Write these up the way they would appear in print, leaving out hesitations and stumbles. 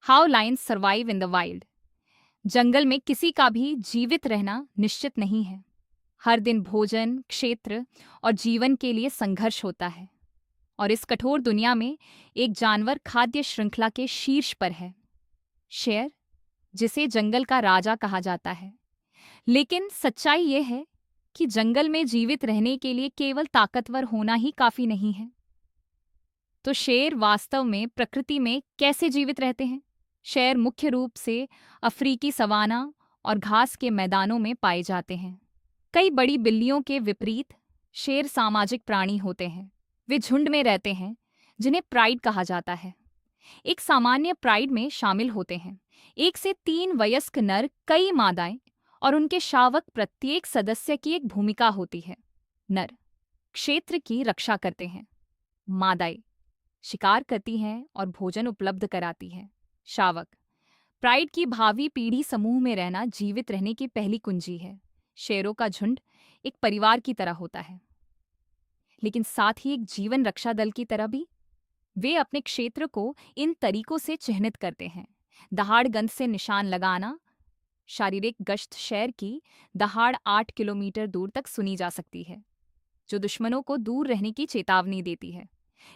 How lions survive in the wild. जंगल में किसी का भी जीवित रहना निश्चित नहीं है। हर दिन भोजन, क्षेत्र और जीवन के लिए संघर्ष होता है। और इस कठोर दुनिया में एक जानवर खाद्य श्रृंखला के शीर्ष पर है, शेर, जिसे जंगल का राजा कहा जाता है। लेकिन सच्चाई यह है कि जंगल में जीवित रहने के लिए केवल ताकतवर होना ही काफी नहीं है। तो शेर वास्तव में प्रकृति में कैसे जीवित रहते हैं? शेर मुख्य रूप से अफ्रीकी सवाना और घास के मैदानों में पाए जाते हैं। कई बड़ी बिल्लियों के विपरीत शेर सामाजिक प्राणी होते हैं। वे झुंड में रहते हैं, जिन्हें प्राइड कहा जाता है। एक सामान्य प्राइड में शामिल होते हैं 1 से 3 वयस्क नर, कई मादाएं और उनके शावक। प्रत्येक सदस्य की एक भूमिका होती है। नर क्षेत्र की रक्षा करते हैं, मादाएं शिकार करती हैं और भोजन उपलब्ध कराती हैं। शावक प्राइड की भावी पीढ़ी समूह में रहना जीवित रहने की पहली कुंजी है। शेरों का झुंड एक परिवार की तरह होता है, लेकिन साथ ही एक जीवन रक्षा दल की तरह भी। वे अपने क्षेत्र को इन तरीकों से चिह्नित करते हैं। दहाड़ गंध से निशान लगाना। शारीरिक गश्त शेर की दहाड़ 8 किलोमीटर दूर तक सुनी जा सकती है, जो दुश्मनों को दूर रहने की चेतावनी देती है।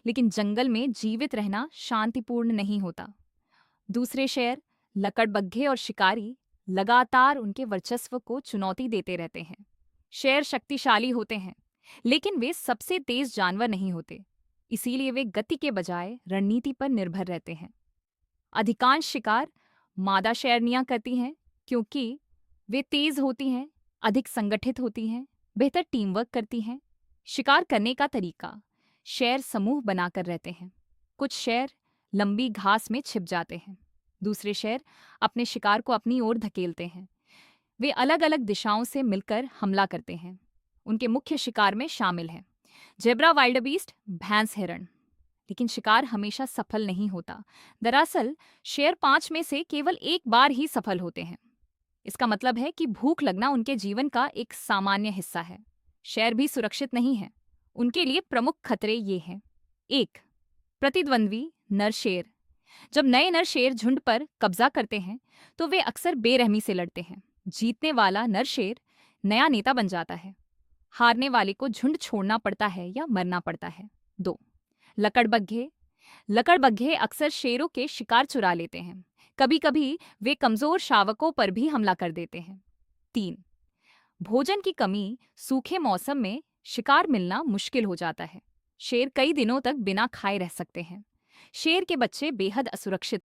लेकिन जंगल में जीवित रहना शांतिपूर्ण नहीं होता। दूसरे शेर, लकड़बग्घे और शिकारी लगातार उनके वर्चस्व को चुनौती देते रहते हैं। शेर शक्तिशाली होते हैं, लेकिन वे सबसे तेज जानवर नहीं होते। इसीलिए वे गति के बजाय रणनीति पर निर्भर रहते हैं। अधिकांश शिकार मादा शेरनियां करती हैं, क्योंकि वे तेज होती हैं, अधिक संगठित होती हैं, बेहतर टीम वर्क करती हैं। शिकार करने का तरीका, शेर समूह बनाकर रहते हैं। कुछ शेर लंबी घास में छिप जाते हैं। दूसरे शेर अपने शिकार को अपनी ओर धकेलते हैं। वे अलग अलग दिशाओं से मिलकर हमला करते हैं। उनके मुख्य शिकार में शामिल हैं जेब्रा वाइल्डबीस्ट, भैंस हिरण। लेकिन शिकार हमेशा सफल नहीं होता। दरअसल शेर 5 में से केवल एक बार ही सफल होते हैं। इसका मतलब है कि भूख लगना उनके जीवन का एक सामान्य हिस्सा है। शेर भी सुरक्षित नहीं है। उनके लिए प्रमुख खतरे ये हैं। 1. प्रतिद्वंद्वी नर शेर। जब नए नर शेर झुंड पर कब्जा करते हैं, तो वे अक्सर बेरहमी से लड़ते हैं। जीतने वाला नर शेर नया नेता बन जाता है। हारने वाले को झुंड छोड़ना पड़ता है या मरना पड़ता है। 2. लकड़बग्घे। लकड़बग्घे अक्सर शेरों के शिकार चुरा लेते हैं। कभी कभी वे कमजोर शावकों पर भी हमला कर देते हैं। 3. भोजन की कमी। सूखे मौसम में शिकार मिलना मुश्किल हो जाता है। शेर कई दिनों तक बिना खाए रह सकते हैं। शेर के बच्चे बेहद असुरक्षित